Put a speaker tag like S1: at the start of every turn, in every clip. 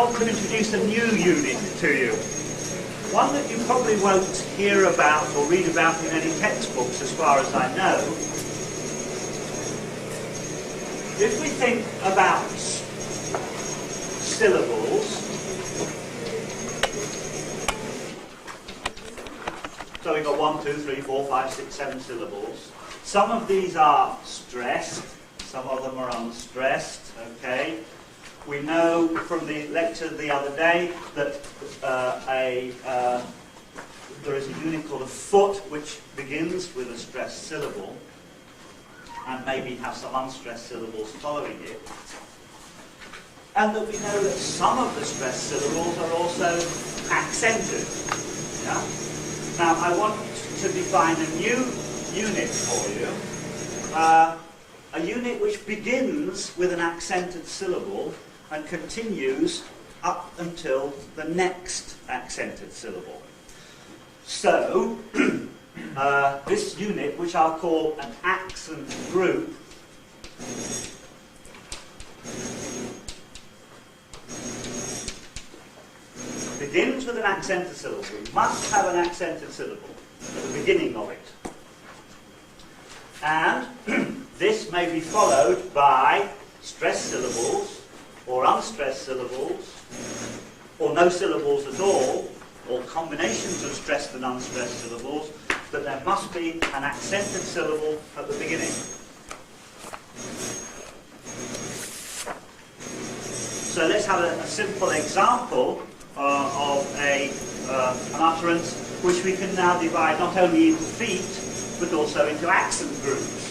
S1: want to introduce a new unit to you. One that you probably won't hear about or read about in any textbooks as far as I know. If we think about syllables, so we've got 1, 2, 3, 4, 5, 6, 7 syllables. Some of these are stressed, some of them are unstressed, okay? We know from the lecture the other day that there is a unit called a foot which begins with a stressed syllable and maybe have some unstressed syllables following it. And that we know that some of the stressed syllables are also accented. Yeah? Now I want to define a new unit for you. A unit which begins with an accented syllable and continues up until the next accented syllable. So, this unit, which I'll call an accent group, begins with an accented syllable. We must have an accented syllable at the beginning of it. And this may be followed by stressed syllables, or unstressed syllables, or no syllables at all, or combinations of stressed and unstressed syllables, but there must be an accented syllable at the beginning. So let's have a simple example of an utterance which we can now divide not only into feet, but also into accent groups.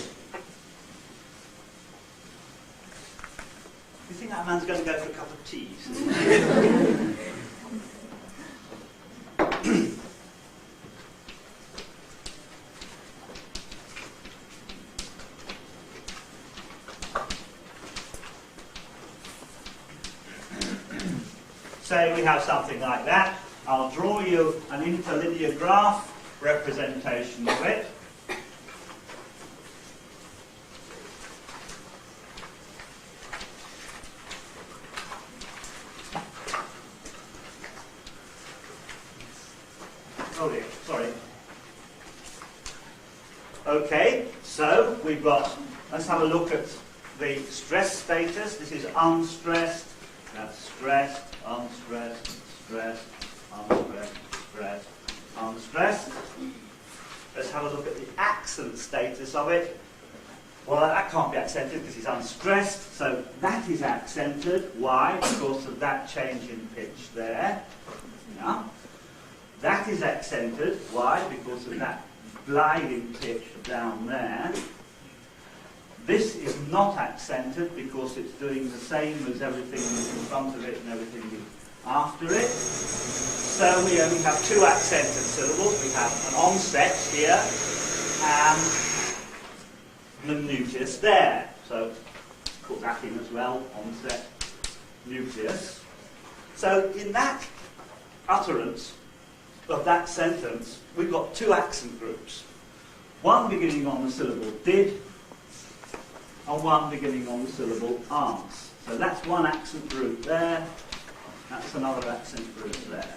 S1: You think that man's going to go for a cup of tea? Say we have something like that. I'll draw you an interlinear graph representation of it. Oh dear, sorry. Okay, so we've got, let's have a look at the stress status. This is unstressed, that's stressed, unstressed, stressed, unstressed, stressed, unstressed. Let's have a look at the accent status of it. Well, that can't be accented because it's unstressed, so that is accented. Why? Because of that change in pitch there. Yeah. That is accented. Why? Because of that gliding pitch down there. This is not accented because it's doing the same as everything in front of it and everything after it. So we only have two accented syllables. We have an onset here and the nucleus there. So put that in as well, onset, nucleus. So in that utterance of that sentence, we've got two accent groups. One beginning on the syllable did, and one beginning on the syllable aren't. So that's one accent group there, that's another accent group there.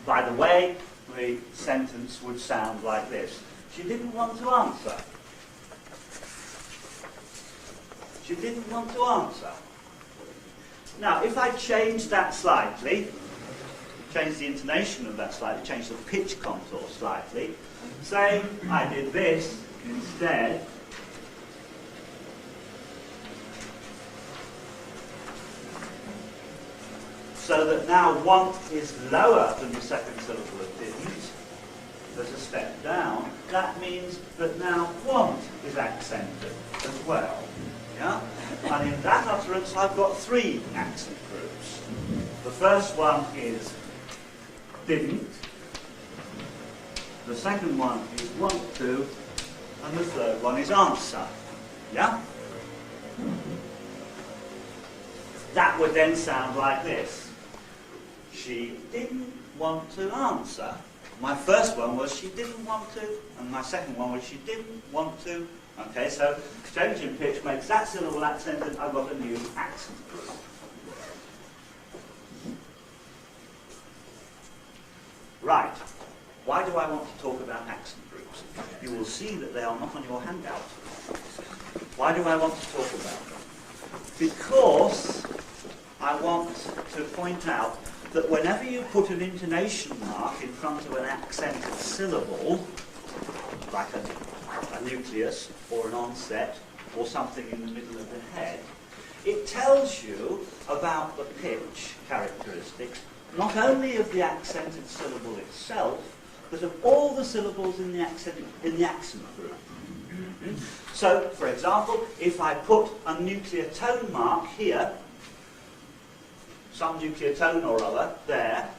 S1: By the way, the sentence would sound like this. She didn't want to answer. She didn't want to answer. Now, if I change that slightly, change the intonation of that slightly, change the pitch contour slightly, say I did this instead, so that now want is lower than the second syllable of didn't, there's a step down, that means that now want is accented as well. Yeah? And in that utterance I've got three accent groups. The first one is didn't, the second one is want to, and the third one is answer. Yeah? That would then sound like this. She didn't want to answer, My first one was she didn't want to, and my second one was she didn't want to. Okay, so change in pitch makes that syllable accented. I've got a new accent group. Right. Why do I want to talk about accent groups? You will see that they are not on your handout. Why do I want to talk about them? Because I want to point out that whenever you put an intonation mark in front of an accented syllable, like a nucleus or an onset or something in the middle of the head, it tells you about the pitch characteristics, not only of the accented syllable itself, but of all the syllables in the accent group. So, for example, if I put a nuclear tone mark here, some nuclear tone or other there,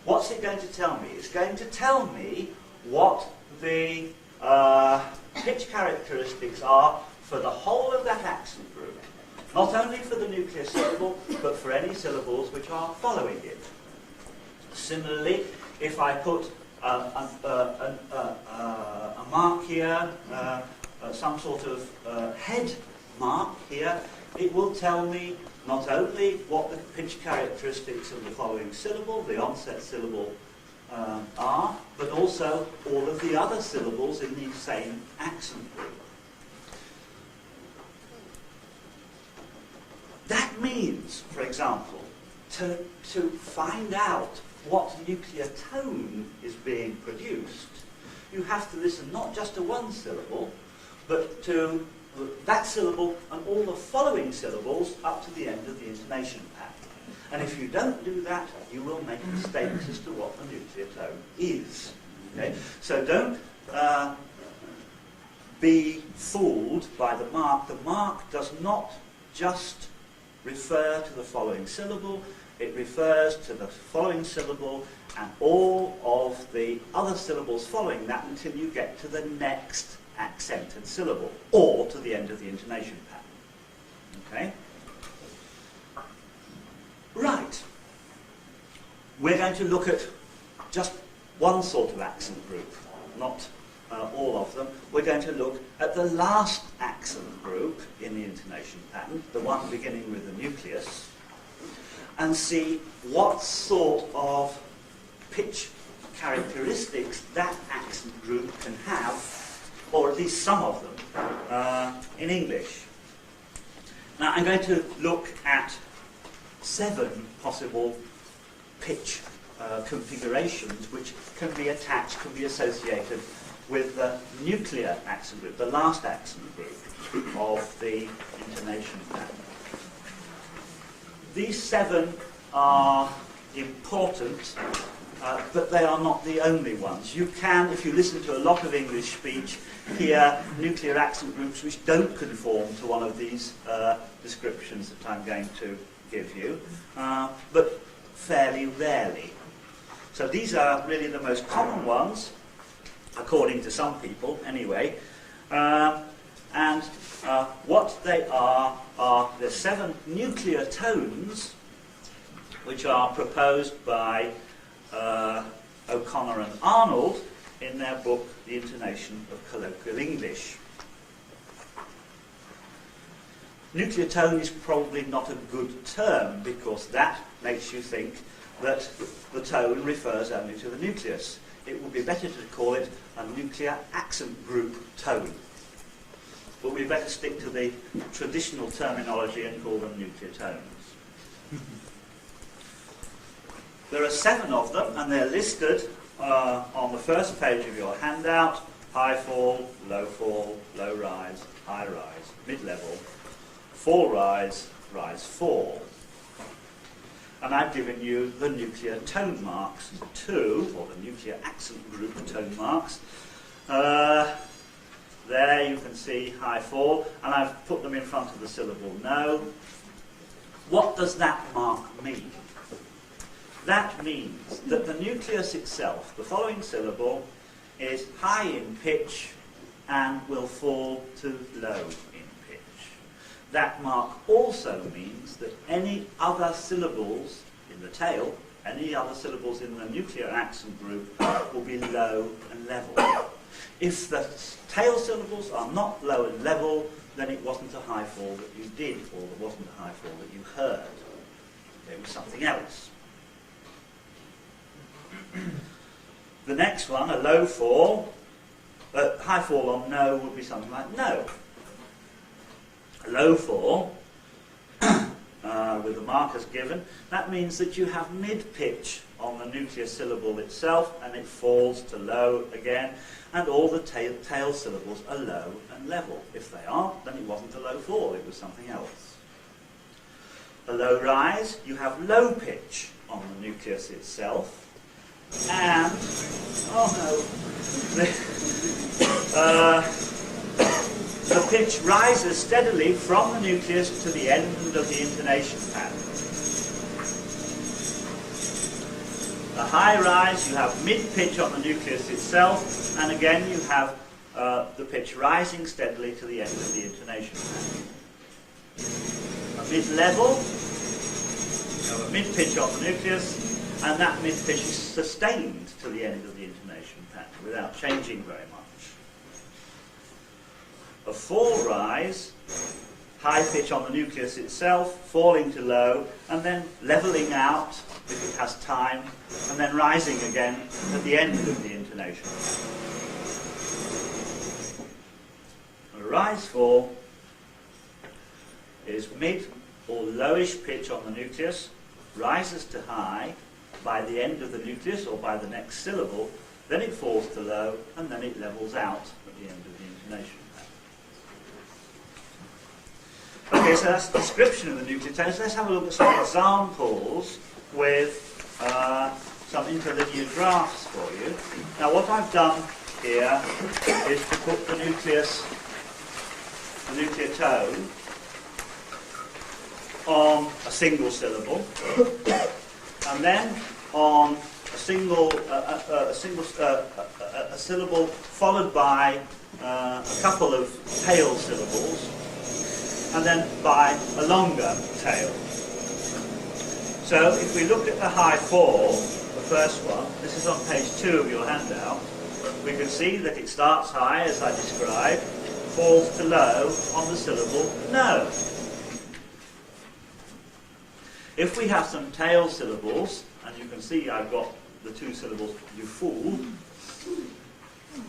S1: what's it going to tell me? It's going to tell me what the pitch characteristics are for the whole of that accent group. Not only for the nuclear syllable, but for any syllables which are following it. Similarly, if I put a mark here, some sort of head mark here, it will tell me not only what the pitch characteristics of the following syllable, the onset syllable, are, but also all of the other syllables in the same accent group. That means, for example, to find out what nuclear tone is being produced, you have to listen not just to one syllable, but to that syllable and all the following syllables up to the end of the intonation pattern. And if you don't do that, you will make mistakes as to what the nuclear tone is. Okay? So don't be fooled by the mark. The mark does not just refer to the following syllable, it refers to the following syllable and all of the other syllables following that until you get to the next accented syllable, or to the end of the intonation pattern. Okay? Right. We're going to look at just one sort of accent group, not all of them. We're going to look at the last accent group in the intonation pattern, the one beginning with the nucleus, and see what sort of pitch characteristics that accent group can have, or at least some of them, in English. Now I'm going to look at 7 possible pitch configurations which can be attached, can be associated with the nuclear accent group, the last accent group of the intonation pattern. These 7 are important, but they are not the only ones. You can, if you listen to a lot of English speech, hear nuclear accent groups which don't conform to one of these descriptions that I'm going to give you, but fairly rarely. So these are really the most common ones, according to some people anyway, and what they are the 7 nuclear tones which are proposed by O'Connor and Arnold in their book The Intonation of Colloquial English. Nuclear tone is probably not a good term because that makes you think that the tone refers only to the nucleus. It would be better to call it a nuclear accent group tone. But we'd better stick to the traditional terminology and call them nuclear tones. There are 7 of them, and they're listed on the first page of your handout: high fall, low rise, high rise, mid-level, fall rise, rise fall. And I've given you the nuclear tone marks too, or the nuclear accent group tone marks. There you can see high fall, and I've put them in front of the syllable no. What does that mark mean? That means that the nucleus itself, the following syllable, is high in pitch and will fall to low in pitch. That mark also means that any other syllables in the tail, any other syllables in the nuclear accent group will be low and level. If the tail syllables are not low and level, then it wasn't a high fall that you did, or there wasn't a high fall that you heard. It was something else. The next one, a low fall, high fall on no would be something like no. A low fall, with the markers given, that means that you have mid-pitch on the nuclear syllable itself, and it falls to low again, and all the tail syllables are low and level. If they aren't, then it wasn't a low fall, it was something else. A low rise, you have low pitch on the nucleus itself, and, oh no, the pitch rises steadily from the nucleus to the end of the intonation pattern. A high rise, you have mid-pitch on the nucleus itself, and again you have the pitch rising steadily to the end of the intonation pattern. A mid-level, you have a mid-pitch on the nucleus, and that mid-pitch is sustained to the end of the intonation pattern without changing very much. A fall rise, high pitch on the nucleus itself, falling to low, and then levelling out if it has time, and then rising again at the end of the intonation. A rise fall is mid or lowish pitch on the nucleus, rises to high by the end of the nucleus or by the next syllable, then it falls to low, and then it levels out at the end of the intonation. Okay, so that's the description of the nuclear tones. Let's have a look at some examples with some interlinear graphs for you. Now, what I've done here is to put the nuclear tone on a single syllable, and then on a syllable followed by a couple of tail syllables, and then by a longer tail. So if we look at the high fall, the first one, this is on page 2 of your handout, we can see that it starts high, as I described, falls to low on the syllable no. If we have some tail syllables, and you can see I've got the two syllables you fool,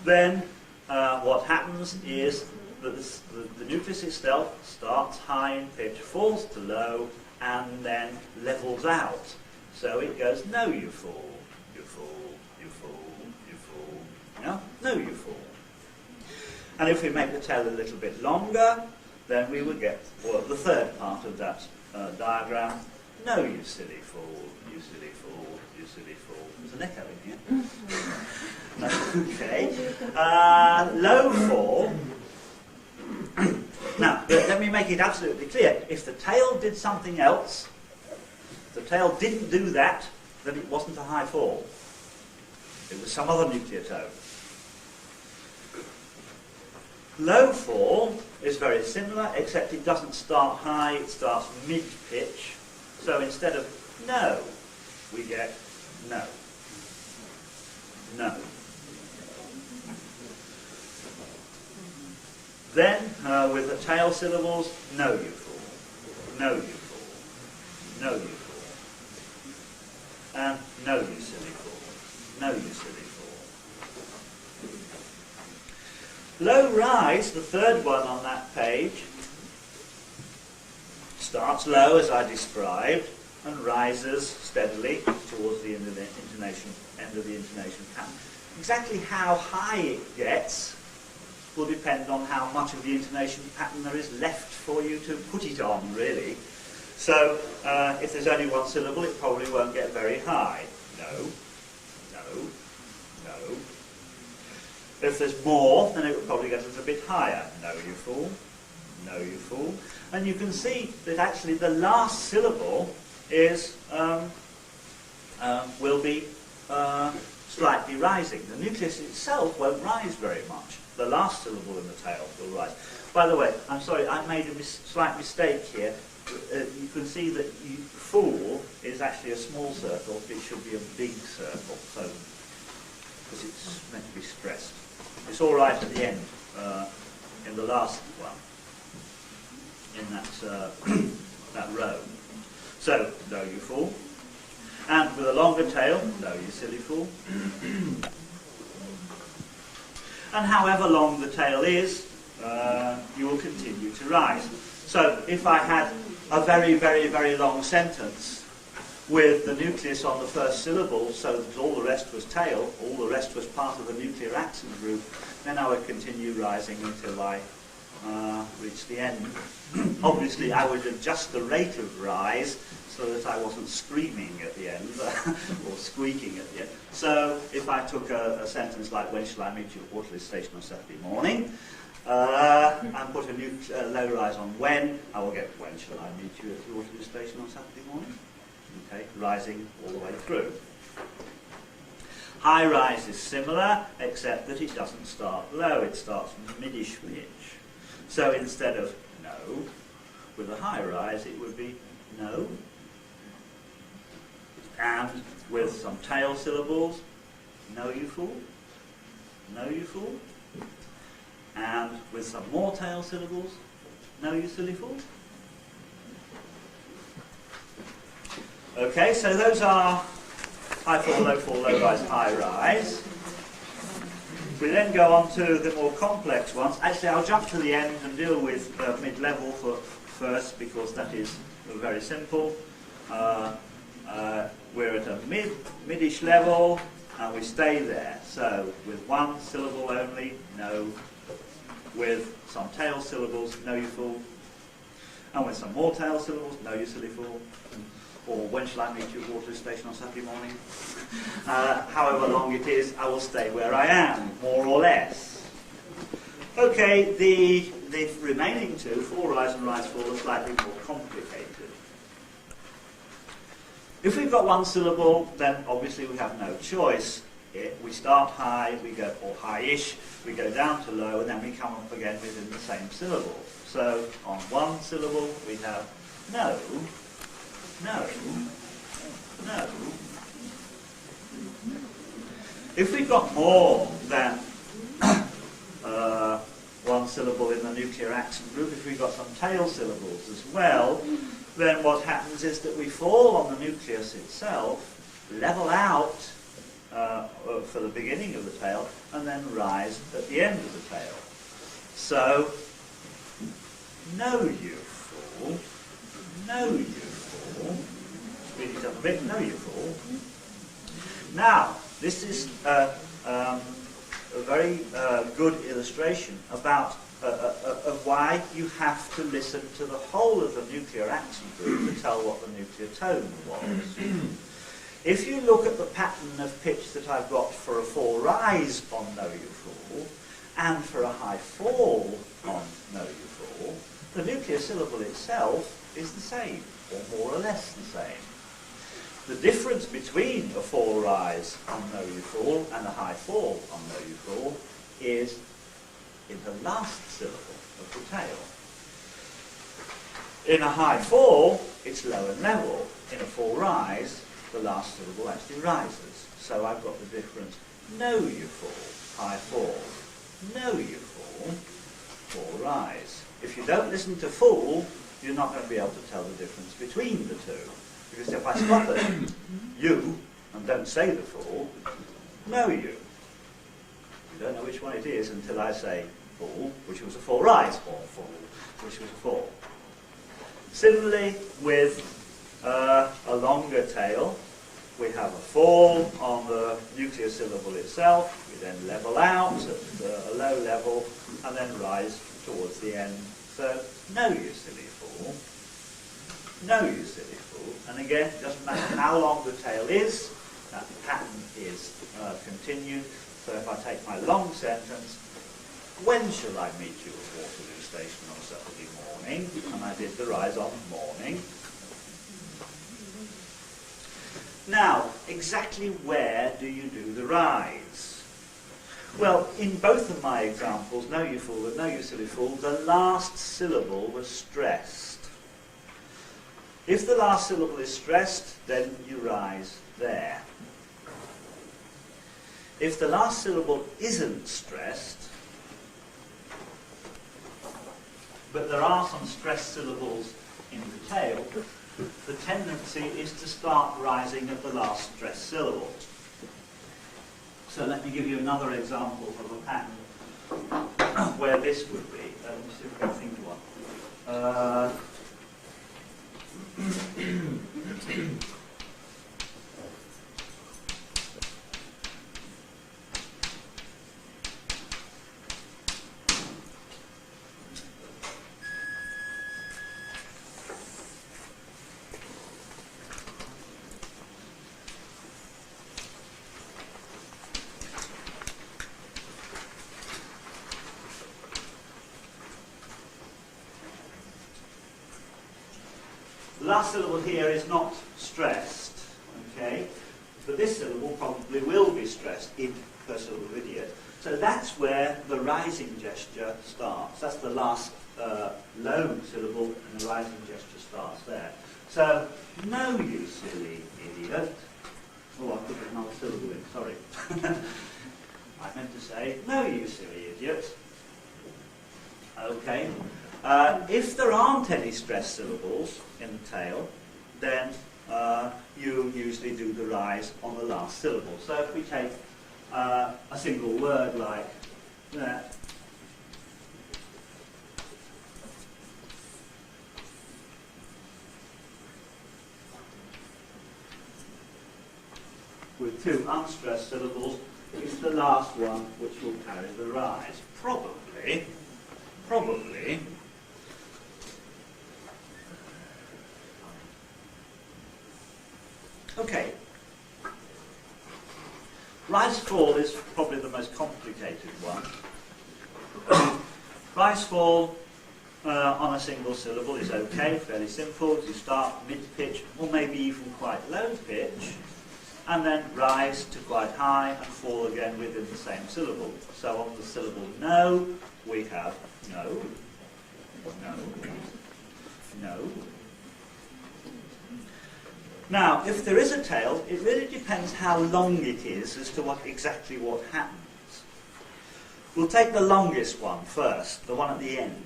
S1: then what happens is that the nucleus itself starts high in pitch, falls to low, and then levels out. So it goes, no, you fool, you fool, you fool, you fool. No, no, you fool. And if we make the tail a little bit longer, then we would get the third part of that diagram. No, you silly fool, you silly fool, you silly fool. There's an echo in here. Okay. Low fall. Now, let me make it absolutely clear. If the tail did something else, if the tail didn't do that, then it wasn't a high fall. It was some other nuclear tone. Low fall is very similar, except it doesn't start high, it starts mid-pitch. So instead of no, we get no. No. Then, with the tail syllables, no, you fool, no, you fool, no, you fool, and no, you silly fool, no, you silly fool. Low rise, the third one on that page, starts low, as I described, and rises steadily towards the end of the intonation pattern. Exactly how high it gets will depend on how much of the intonation pattern there is left for you to put it on, really. So, if there's only one syllable, it probably won't get very high. No, no, no. If there's more, then it will probably get a little bit higher. No, you fool. No, you fool. And you can see that actually the last syllable is will be slightly rising. The nucleus itself won't rise very much. The last syllable in the tail will rise. By the way, I'm sorry, I made a slight mistake here. you can see that fool is actually a small circle, it should be a big circle, so because it's meant to be stressed. It's all right at the end, in the last one, in that, that row. So, no you fool. And with a longer tail, no you silly fool. And however long the tail is, you will continue to rise. So if I had a very, very, very long sentence with the nucleus on the first syllable, so that all the rest was tail, all the rest was part of the nuclear accent group, then I would continue rising until I reach the end. Obviously, I would adjust the rate of rise so that I wasn't screaming at the end or squeaking at the end. So if I took a sentence like, when shall I meet you at Waterloo Station on Saturday morning, and put a low rise on when, I will get, when shall I meet you at Waterloo Station on Saturday morning? Okay, rising all the way through. High rise is similar, except that it doesn't start low, it starts midish pitch. So instead of no, with a high rise it would be no. And with some tail syllables, no you fool, no you fool. And with some more tail syllables, no you silly fool. Okay, so those are high fall, low rise, high rise. We then go on to the more complex ones. Actually, I'll jump to the end and deal with mid-level first, because that is very simple. We're at a midish level, and we stay there. So with one syllable only, no. With some tail syllables, no you fool. And with some more tail syllables, no you silly fool. Or when shall I meet you at Waterloo Station on Saturday morning? However long it is, I will stay where I am, more or less. Okay, the remaining two, fall rise and rise fall, are slightly more complicated. If we've got one syllable, then obviously we have no choice. We start high, we go, or high-ish, we go down to low, and then we come up again within the same syllable. So on one syllable we have no, no, no. If we've got more than one syllable in the nuclear accent group, if we've got some tail syllables as well, then what happens is that we fall on the nucleus itself, level out for the beginning of the tail, and then rise at the end of the tail. So, no you fool, no you fool, speed it up a bit, no you fool. Now, this is a very good illustration about of why you have to listen to the whole of the nuclear accent group to tell what the nuclear tone was. If you look at the pattern of pitch that I've got for a fall rise on no you fool, and for a high fall on no you fool, the nuclear syllable itself is the same, or more or less the same. The difference between a fall rise on no you fool and a high fall on no you fool is in the last syllable of the tail. In a high fall, it's low and level. In a fall rise, the last syllable actually rises. So I've got the difference, no you fall, high fall, no you fall, fall rise. If you don't listen to fool, you're not going to be able to tell the difference between the two. Because if I stop at you and don't say the fool, no you. You don't know which one it is until I say fall, which was a fall rise, or fall, which was a fall. Similarly, with a longer tail, we have a fall on the nuclear syllable itself, we then level out at a low level, and then rise towards the end. So, no you silly fool, no you silly fool. And again, it doesn't matter how long the tail is, that pattern is continued. So if I take my long sentence, when shall I meet you at Waterloo Station on Saturday morning? And I did the rise on morning. Now, exactly where do you do the rise? Well, in both of my examples, no you fool and no you silly fool, the last syllable was stressed. If the last syllable is stressed, then you rise there. If the last syllable isn't stressed, but there are some stressed syllables in the tail, the tendency is to start rising at the last stressed syllable. So let me give you another example of a pattern where this would be. Let me see if I can think of one. The last syllable here is not stressed, okay? But this syllable probably will be stressed in first syllable of idiot. So that's where the rising gesture starts. That's the last low syllable, and the rising gesture starts there. So, no, you silly idiot. Oh, I put another syllable in, sorry. I meant to say, no, you silly idiot. Okay. If there aren't any stressed syllables in the tail, then you usually do the rise on the last syllable. So if we take a single word like that, with two unstressed syllables, it's the last one which will carry the rise. Probably. Okay. Rise fall is probably the most complicated one. Rise fall on a single syllable is okay, fairly simple. You start mid-pitch, or maybe even quite low pitch, and then rise to quite high and fall again within the same syllable. So on the syllable no, we have no, no, no. Now, if there is a tail, it really depends how long it is as to exactly what happens. We'll take the longest one first, the one at the end,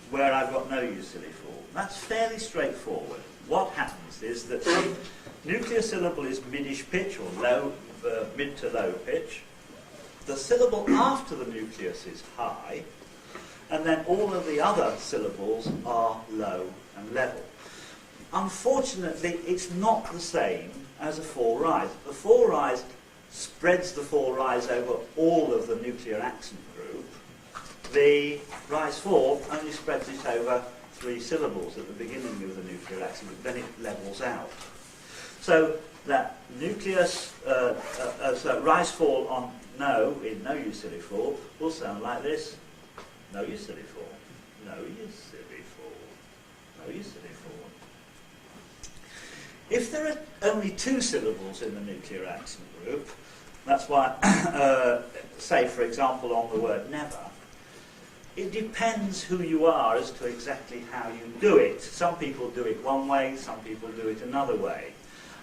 S1: where I've got no you silly fool. That's fairly straightforward. What happens is that the nuclear syllable is midish pitch, or low, mid to low pitch. The syllable after the nucleus is high, and then all of the other syllables are low and level. Unfortunately, it's not the same as a fall rise. The fall rise spreads the fall rise over all of the nuclear accent group. The rise fall only spreads it over 3 syllables at the beginning of the nuclear accent group, then it levels out. So that nucleus, so rise fall on no, in no you silly fall, will sound like this. No you silly fall. No you silly fall. No you silly fall. If there are only 2 syllables in the nuclear accent group, that's why, say for example on the word never, it depends who you are as to exactly how you do it. Some people do it one way, some people do it another way.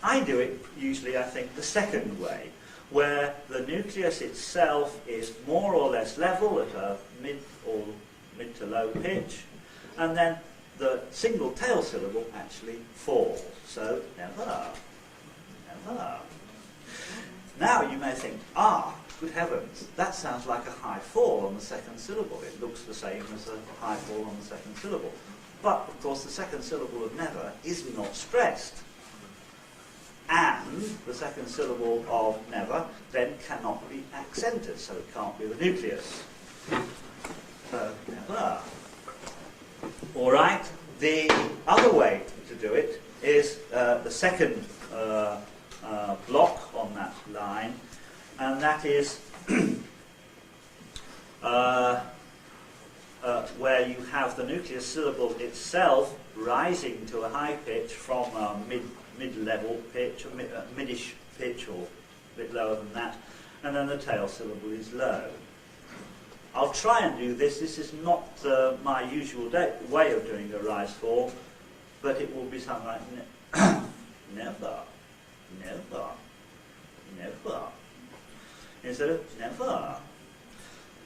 S1: I do it usually, I think, the second way, where the nucleus itself is more or less level at a mid to low pitch, and then the single tail syllable actually falls. So, never, never. Now you may think, good heavens, that sounds like a high fall on the second syllable. It looks the same as a high fall on the second syllable. But, of course, the second syllable of never is not stressed. And the second syllable of never then cannot be accented, so it can't be the nucleus. So, never. All right, the other way to do it is the second block on that line, and that is where you have the nuclear syllable itself rising to a high pitch from a mid-level pitch, or midish pitch, or a bit lower than that, and then the tail syllable is low. I'll try and do this. This is not my usual way of doing a rise fall. but it will be something like never, never, never, instead of never.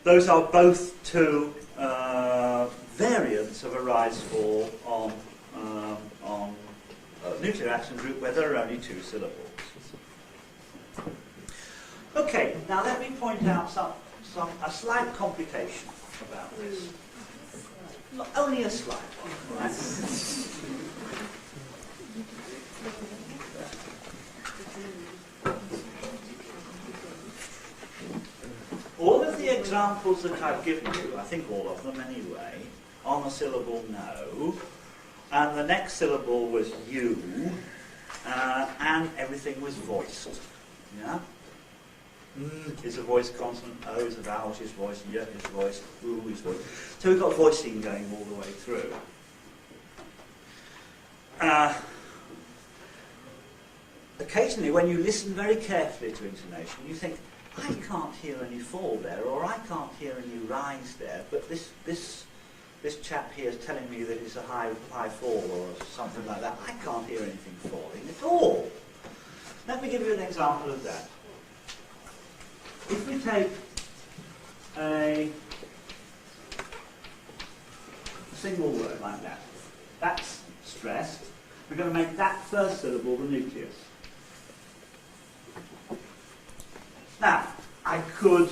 S1: Those are both two variants of a rise fall on nuclear accent group where there are only two syllables. Okay, now let me point out a slight complication about this. Not only a slight one, right? All of the examples that I've given you, I think all of them anyway, on the syllable no, and the next syllable was you, and everything was voiced. Yeah? Is a voice consonant, O is a vowel, is voiced, Y is voiced, U is voiced. So we've got voicing going all the way through. Occasionally, when you listen very carefully to intonation, you think, I can't hear any fall there, or I can't hear any rise there, but this chap here is telling me that it's a high fall or something like that. I can't hear anything falling at all. Let me give you an example of that. If we take a single word like that, that's stressed, we're going to make that first syllable the nucleus. Now, I could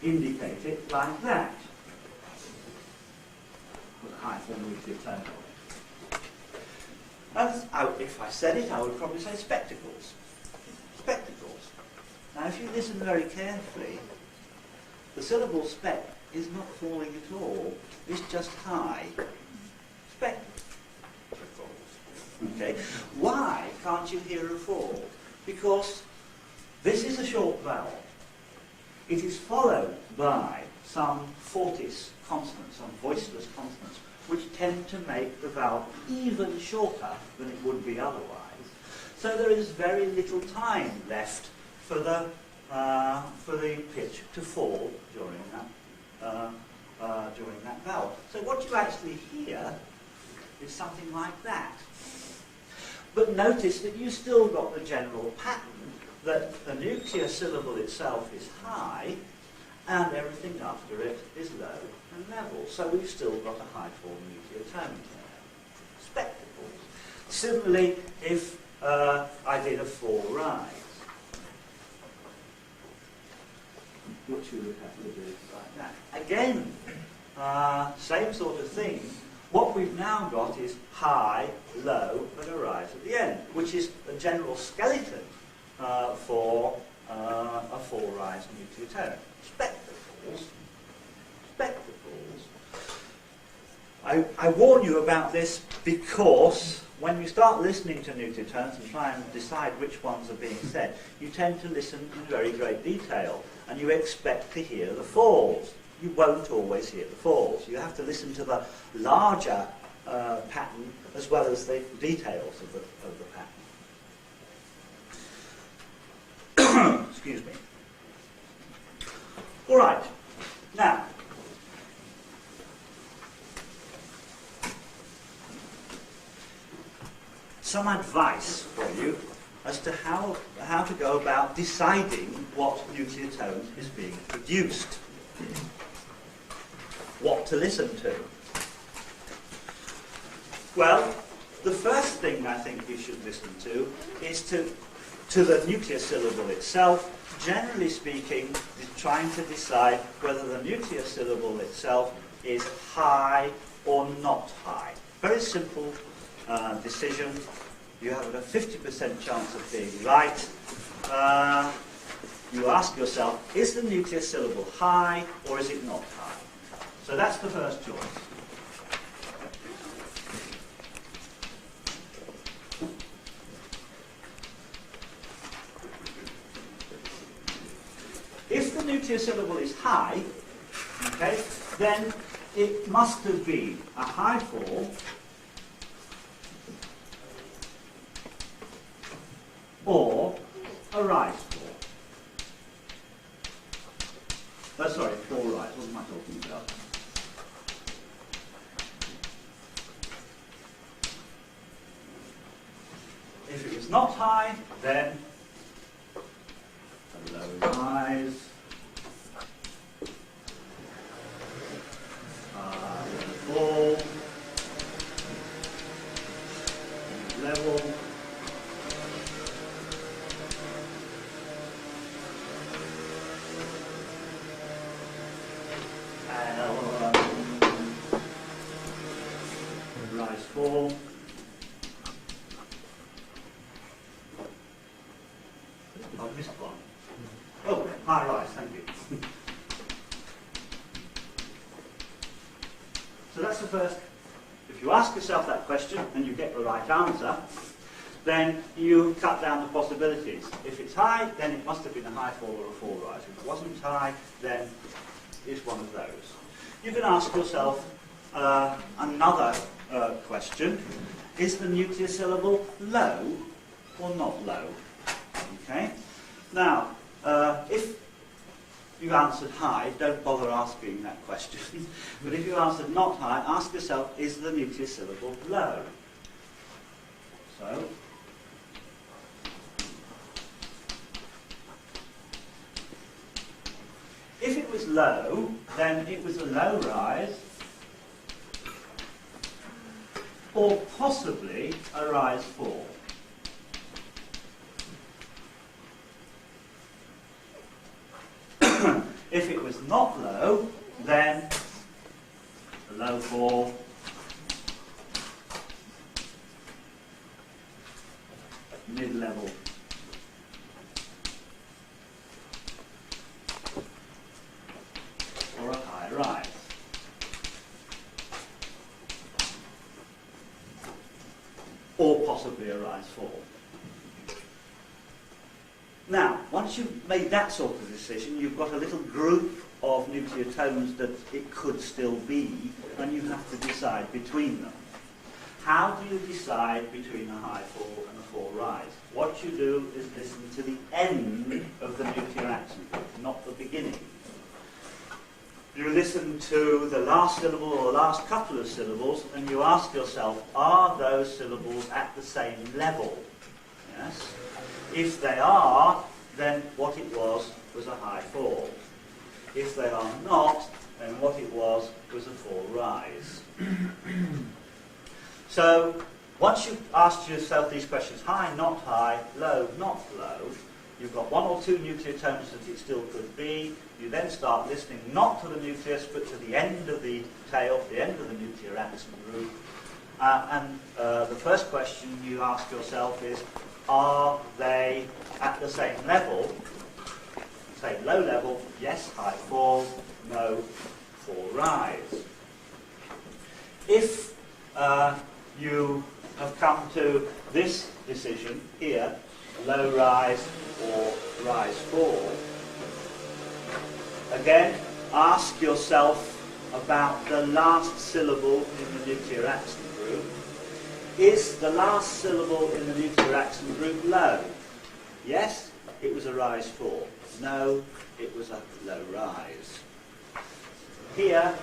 S1: indicate it like that, with a high-form nuclear tone. If I said it, I would probably say spectacles. Spectacles. Now, if you listen very carefully, the syllable spec is not falling at all. It's just high. Spectacles. Okay. Why can't you hear a fall? Because this is a short vowel. It is followed by some fortis consonants, some voiceless consonants, which tend to make the vowel even shorter than it would be otherwise. So there is very little time left for the pitch to fall during that vowel. So what you actually hear is something like that. But notice that you still got the general pattern that the nuclear syllable itself is high and everything after it is low and level. So we've still got a high form nuclear tone there. Spectacles. Similarly, if I did a fall rise, which you would have to do like that. Again, same sort of thing. What we've now got is high, low, and a rise at the end, which is the general skeleton for a fall rise nuclear tone. Spectacles. Spectacles. I warn you about this because when you start listening to nuclear tones and try and decide which ones are being said, you tend to listen in very great detail and you expect to hear the falls. You won't always hear the falls. You have to listen to the larger pattern as well as the details of the pattern. Excuse me. All right. Now, some advice for you as to how to go about deciding what nuclear tone is being produced. What to listen to? Well, the first thing I think you should listen to is to the nuclear syllable itself. Generally speaking, trying to decide whether the nuclear syllable itself is high or not high. Very simple decision. You have a 50% chance of being right. You ask yourself, is the nuclear syllable high or is it not high? So that's the first choice. If the nuclear syllable is high, okay, then it must have been a high fall or a rise fall. Sorry, fall rise, what am I talking about? it's not high, then a low rise, fall, level, rise, fall. I've missed one. Oh, high rise, thank you. So that's the first. If you ask yourself that question and you get the right answer, then you cut down the possibilities. If it's high, then it must have been a high fall or a fall rise. If it wasn't high, then it's one of those. You can ask yourself another question. Is the nuclear syllable low or not low? Okay. Now, if you answered high, don't bother asking that question. But if you answered not high, ask yourself, is the nuclear syllable low? So, if it was low, then it was a low rise, or possibly a rise fall. If it was not low, then a low fall, mid-level, or a high rise. Or possibly a rise fall. Now, once you've made that sort of decision, you've got a little group of nuclear tones that it could still be, and you have to decide between them. How do you decide between a high fall and a fall rise? What you do is listen to the end of the nuclear accent group, not the beginning. You listen to the last syllable or the last couple of syllables, and you ask yourself, are those syllables at the same level? Yes? If they are, then what it was a high fall. If they are not, then what it was a fall rise. So, once you've asked yourself these questions, high, not high, low, not low, you've got one or two nuclear tones that it still could be. You then start listening not to the nucleus, but to the end of the tail, the end of the nuclear accent group. The first question you ask yourself is, are they at the same level? Say low level, yes, high fall, no, fall rise. If you have come to this decision here, low rise or rise fall, again, ask yourself about the last syllable in the nuclear accent group. Is the last syllable in the nuclear accent group low? Yes, it was a rise fall. No, it was a low rise. Here,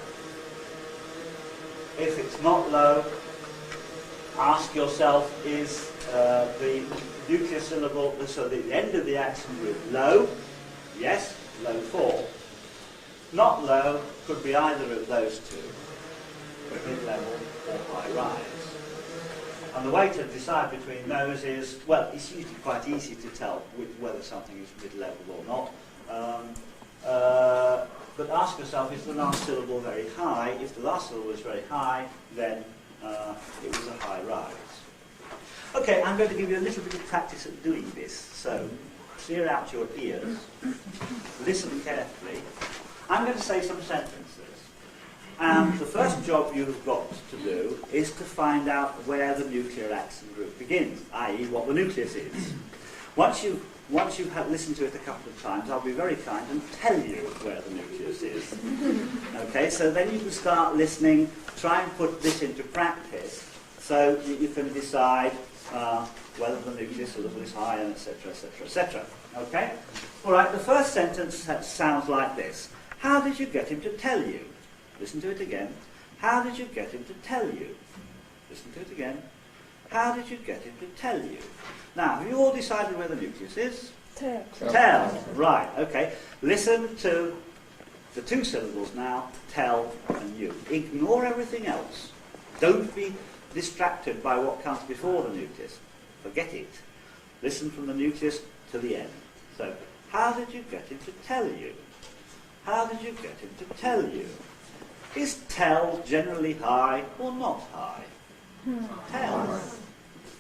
S1: if it's not low, ask yourself, is the nuclear syllable, so the end of the accent group, low? Yes, low fall. Not low could be either of those two, mid-level or high rise. And the way to decide between those is, well, it's usually quite easy to tell whether something is mid-level or not. But ask yourself, is the last syllable very high? If the last syllable is very high, then it was a high rise. Okay, I'm going to give you a little bit of practice at doing this. So, clear out your ears, listen carefully. I'm going to say some sentences. And the first job you've got to do is to find out where the nuclear accent group begins, i.e. what the nucleus is. Once you've listened to it a couple of times, I'll be very kind and tell you where the nucleus is. Okay, so then you can start listening, try and put this into practice, so that you can decide whether the nucleus syllable is high, and etc., etc., etc. Okay? All right, the first sentence sounds like this. How did you get him to tell you? Listen to it again. How did you get him to tell you? Listen to it again. How did you get him to tell you? Now, have you all decided where the nucleus is?
S2: Tell.
S1: Tell. Right, okay. Listen to the two syllables now, tell and you. Ignore everything else. Don't be distracted by what comes before the nucleus. Forget it. Listen from the nucleus to the end. So, how did you get him to tell you? How did you get him to tell you? Is tell generally high or not high? Tell.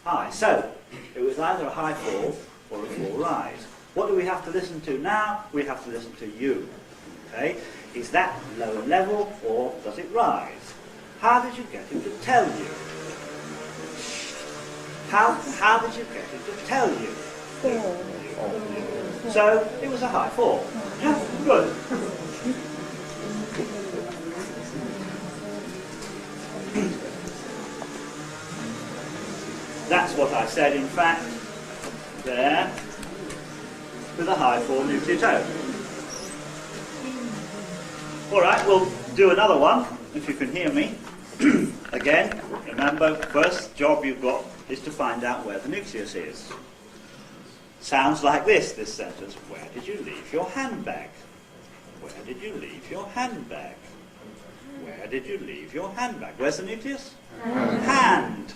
S1: High. So, it was either a high fall or a fall rise. What do we have to listen to now? We have to listen to you. Okay? Is that lower level or does it rise? How did you get him to tell you? How did you get him to tell you? So, it was a high fall. Yeah? Good. That's what I said, in fact, there, with a high fall nuclear tone. All right, we'll do another one, if you can hear me. Again, remember, first job you've got is to find out where the nucleus is. Sounds like this sentence. Where did you leave your handbag? Where did you leave your handbag? Where did you leave your handbag? Where's the nucleus? Hand.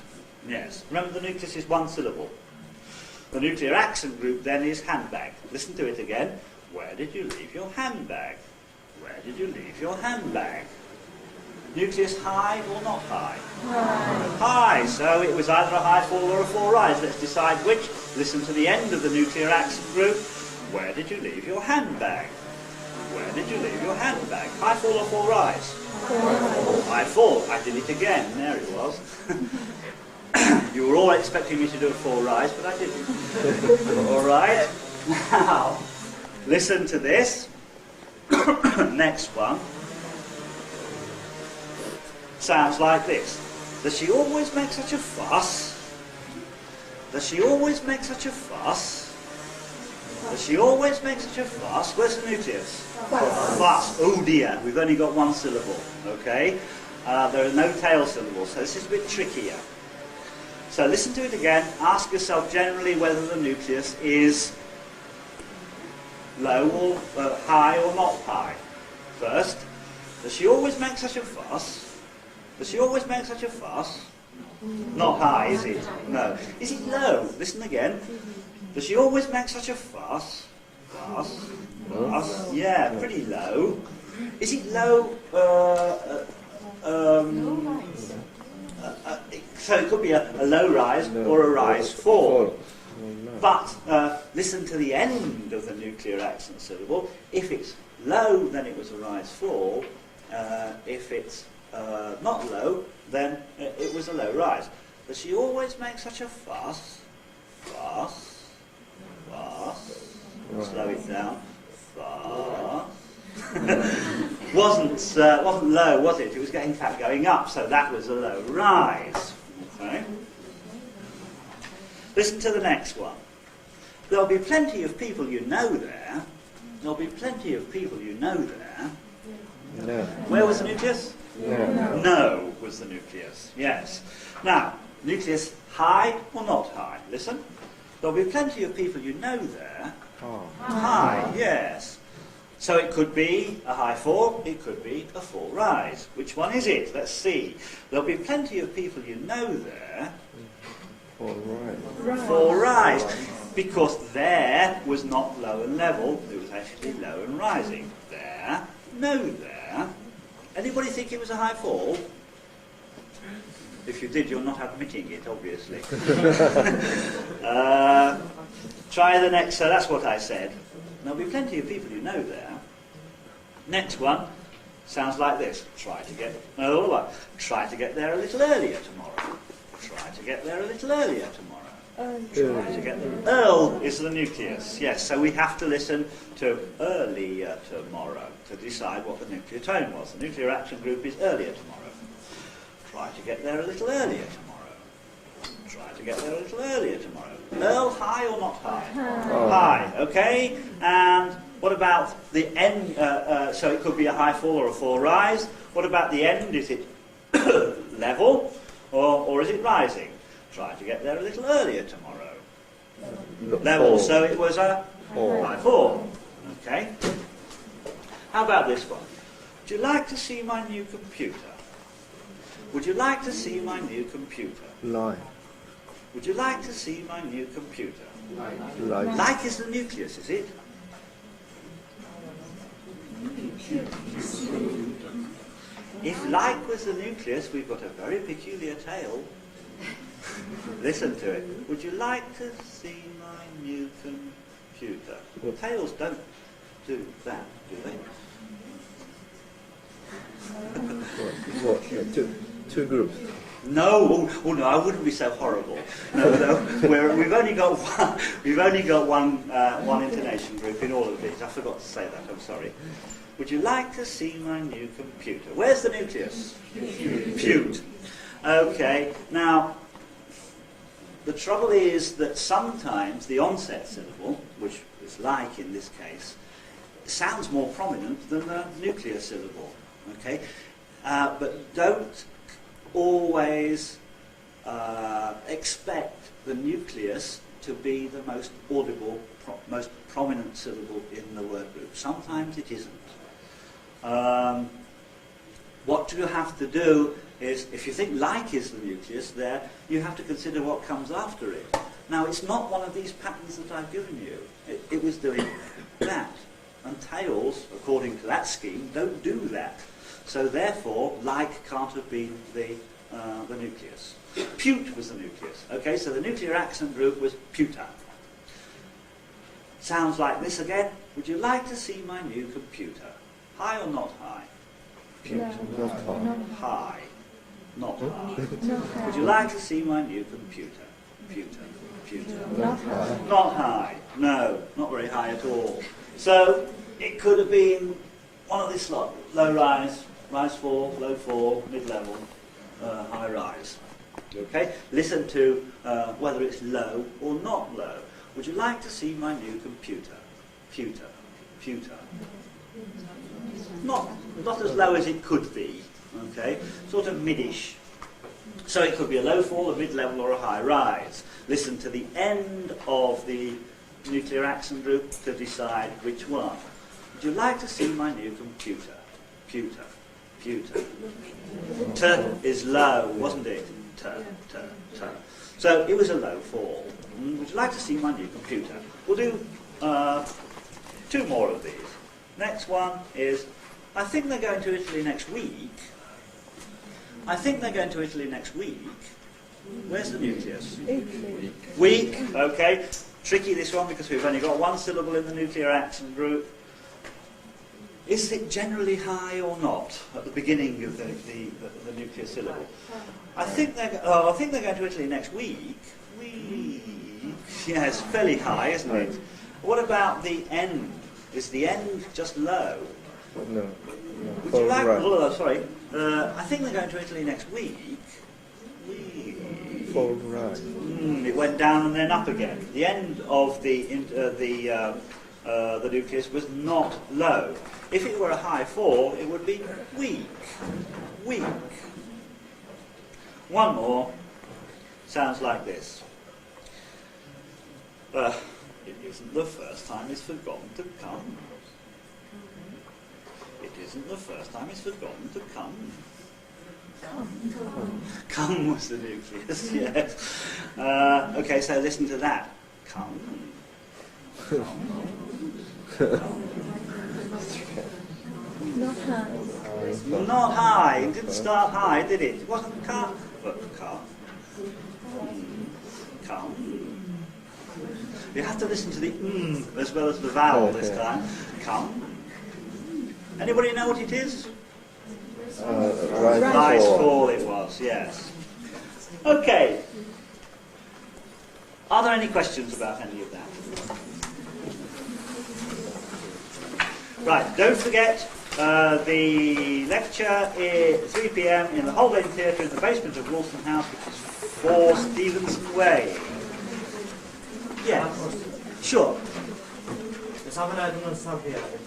S1: Yes. Remember, the nucleus is one syllable. The nuclear accent group then is handbag. Listen to it again. Where did you leave your handbag? Where did you leave your handbag? Nucleus high or not high?
S2: High.
S1: High. So it was either a high fall or a fall rise. Let's decide which. Listen to the end of the nuclear accent group. Where did you leave your handbag? Where did you leave your handbag? High fall or fall rise? High fall. I did it again. There it was. You were all expecting me to do a fall rise, but I didn't. All right. Now, listen to this. Next one. Sounds like this. Does she always make such a fuss? Does she always make such a fuss? Does she always make such a fuss? Where's the nucleus? Fuss. Oh dear, we've only got one syllable. Okay. There are no tail syllables, so this is a bit trickier. So listen to it again. Ask yourself generally whether the nucleus is low or high or not high. First, does she always make such a fuss? Does she always make such a fuss? Not high, is it? No. Is it low? Listen again. Does she always make such a fuss? Fuss? Fuss? Yeah, pretty low. Is it low? So it could be a low rise or a rise fall. But listen to the end of the nuclear accent syllable. If it's low, then it was a rise fall. If it's not low, then it was a low rise. Does she always make such a fuss? Fuss. Fuss. Slow it down. Fuss. wasn't low, was it? It was in fact going up, so that was a low rise. Okay. Listen to the next one. There'll be plenty of people you know there. There'll be plenty of people you know there.
S3: No.
S1: Where was the nucleus?
S3: No.
S1: No was the nucleus. Yes. Now, nucleus high or not high? Listen. There'll be plenty of people you know there.
S3: Oh.
S1: High, yes. So it could be a high fall, it could be a fall rise. Which one is it? Let's see. There'll be plenty of people you know there.
S3: All right.
S1: Fall rise. Because there was not low and level, it was actually low and rising. There, no there. Anybody think it was a high fall? If you did, you're not admitting it, obviously. Try the next, so that's what I said. There'll be plenty of people you know there. Next one sounds like this. Try to get there a little earlier tomorrow. Try to get there a little earlier tomorrow. Try to get there. Earl is the nucleus. Yes, so we have to listen to earlier tomorrow to decide what the nuclear tone was. The nuclear action group is earlier tomorrow. Try to get there a little earlier tomorrow. Try to get there a little earlier tomorrow. Earl, high or not high? High, okay. And what about the end? So it could be a high fall or a fall rise. What about the end? Is it level or is it rising? try to get there a little earlier tomorrow.
S3: Look
S1: Level,
S3: forward.
S1: so it was a
S3: Four.
S1: high 4. Okay. How about this one? Would you like to see my new computer? Would you like to see my new computer?
S3: Like.
S1: Would you like to see my new computer?
S3: Like.
S1: Like is the nucleus, is it? If like was the nucleus, we've got a very peculiar tale. Listen to it. Would you like to see my new computer? Well, tales don't do that, do they?
S3: What? Two groups.
S1: No, oh no, I wouldn't be so horrible. No, we've only got one. We've only got one intonation group in all of these. I forgot to say that. I'm sorry. Would you like to see my new computer? Where's the nucleus? Pute. Okay. Now, the trouble is that sometimes the onset syllable, which is like in this case, sounds more prominent than the nucleus syllable. Okay, but don't always expect the nucleus to be the most audible, most prominent syllable in the word group. Sometimes it isn't. What you have to do is, if you think like is the nucleus there, you have to consider what comes after it. Now, it's not one of these patterns that I've given you. It was doing that. And tails, according to that scheme, don't do that. So therefore, like can't have been the nucleus. Pute was the nucleus. Okay, so the nuclear accent group was puta. Sounds like this again. Would you like to see my new computer? High or not high? Pute.
S3: Not high.
S1: High. Not high.
S2: Not high.
S1: Would you like to see my new computer? Pewter. Pewter.
S2: Not high.
S1: Not high. No, not very high at all. So it could have been one of this lot. Low rise, rise 4, low 4, mid-level, high rise. Okay? Listen to whether it's low or not low. Would you like to see my new computer? Pewter. Pewter. Not as low as it could be. Okay? Sort of midish. So it could be a low 4, a mid-level, or a high rise. Listen to the end of the nuclear accent group to decide which one. Would you like to see my new computer? Pewter. Pewter. T is low, wasn't it? T, t, t. So it was a low 4. Would you like to see my new computer? We'll do 2 more of these. Next one is, I think they're going to Italy next week. I think they're going to Italy next week. Where's the nucleus?
S2: Italy.
S1: Week, okay. Tricky this one because we've only got one syllable in the nuclear accent group. Is it generally high or not at the beginning of the nuclear syllable? I think they're going to Italy next week. Week. Yes, fairly high, isn't it? What about the end? Is the end just low?
S3: No.
S1: Would you like?
S3: Right.
S1: Oh, sorry. I think they're going to Italy next week.
S3: Full right.
S1: It went down and then up again. The end of the nucleus was not low. If it were a high 4, it would be weak. Weak. One more. Sounds like this. It isn't the first time it's forgotten to come. It isn't the first time it's forgotten to come. Come was the nucleus, yes. Okay, so listen to that. Come.
S2: Not high.
S1: Not high. It didn't start high, did it? It wasn't car, but car. Come. You have to listen to the as well as the vowel this time. Come. Anybody know what it is?
S3: Right.
S1: Rise
S3: Four.
S1: fall it was, yes. Okay. Are there any questions about any of that? Right, don't forget the lecture is 3 p.m. in the Haldane Theatre in the basement of Wilson House, which is 4 Stevenson Way. Yes, sure.
S4: There's something I don't understand here in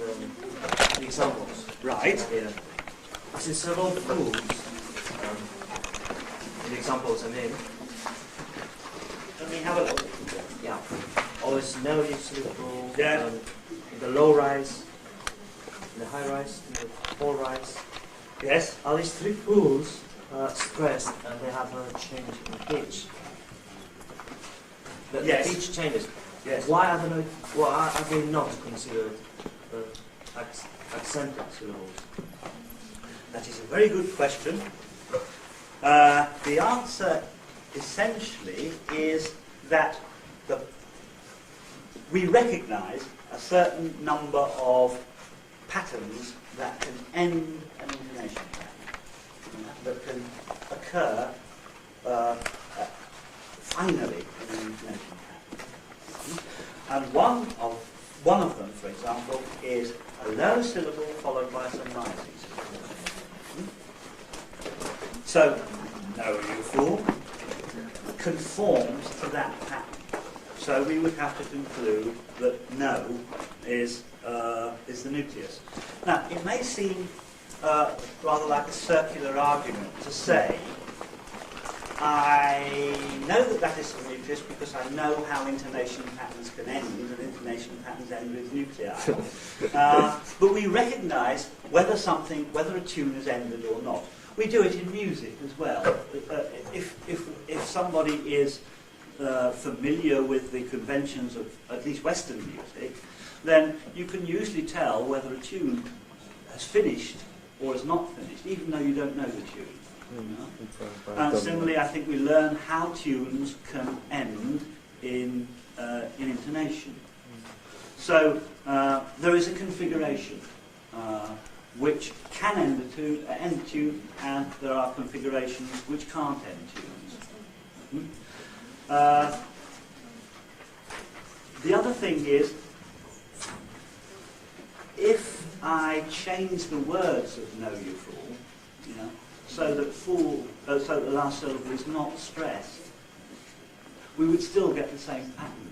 S4: the examples.
S1: Right.
S4: Here. I see several foods in the examples,
S1: me have a look.
S4: Yeah. Always no syllable.
S1: Yeah.
S4: In the low rise, in the high rise, in the full rise.
S1: Yes.
S4: Are these three pools stressed and they have a change in pitch? The
S1: Yes.
S4: pitch changes.
S1: Yes.
S4: Why are they not considered accented syllables?
S1: That is a very good question. The answer essentially is that we recognise a certain number of patterns that can end an intonation pattern, that can occur finally in an intonation pattern. And one of them, for example, is a low syllable followed by some rising syllables. So, no, you fool, conforms to that pattern. So we would have to conclude that no is the nucleus. Now, it may seem rather like a circular argument to say, I know that is the nucleus because I know how intonation patterns can end, and intonation patterns end with nuclei. But we recognise whether a tune is ended or not. We do it in music as well. If somebody is familiar with the conventions of at least Western music, then you can usually tell whether a tune has finished or has not finished, even though you don't know the tune. And similarly, I think we learn how tunes can end in intonation. So there is a configuration which can end a tune, and there are configurations which can't end tunes. The other thing is, if I change the words of "know you fool," so that so the last syllable is not stressed, we would still get the same pattern.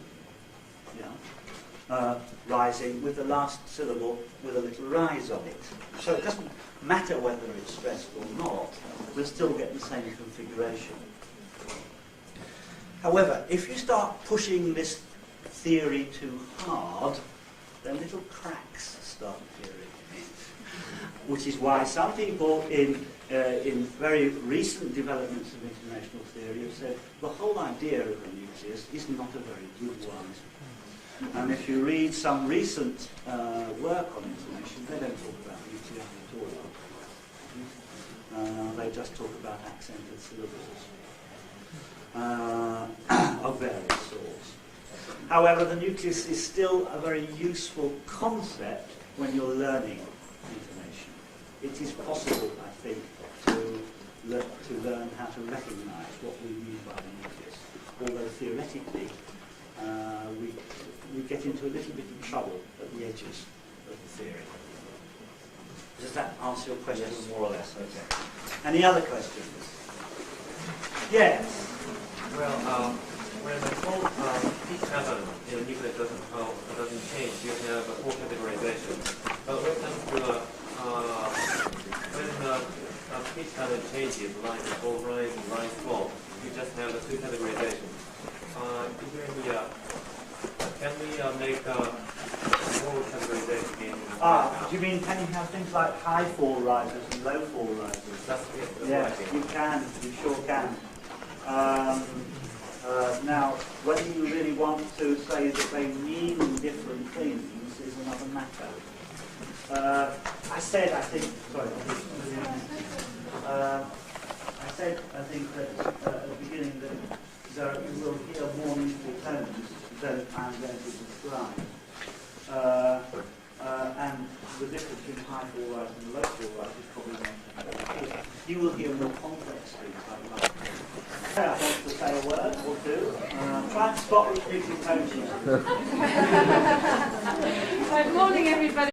S1: Rising with the last syllable with a little rise on it. So it doesn't matter whether it's stressed or not, we'll still get the same configuration. However, if you start pushing this theory too hard, then little cracks start appearing in it. Which is why some people in very recent developments of international theory have said the whole idea of the nucleus is not a very good one. And if you read some recent work on intonation, they don't talk about nuclei at all. They just talk about accented syllables of various sorts. However, the nucleus is still a very useful concept when you're learning intonation. It is possible, I think, to learn how to recognise what we mean by the nucleus, although theoretically we get into a little bit of trouble at the edges of the theory. Does that answer your question more or less? Okay. Any other questions? Yes.
S5: Well, when the whole pitch pattern in the nucleus doesn't change, you have a full categorization. But when it comes to when the pitch pattern changes, like the full rise and rise fall, you just have the two categorizations. Is there any, can we make a full categorization again?
S1: Do you mean can you have things like high fall risers and low fall risers?
S5: That's it.
S1: Yes, you can. You sure can. Now, whether you really want to say that they mean different things is another matter. I said, I think that at the beginning that you will hear more musical tones than I'm going to describe. And the difference between high fall rise and low fall rise is probably not. You will hear more complex things like that. I want to say a word or two. Try and spot repeating tones.
S6: Good morning, everybody.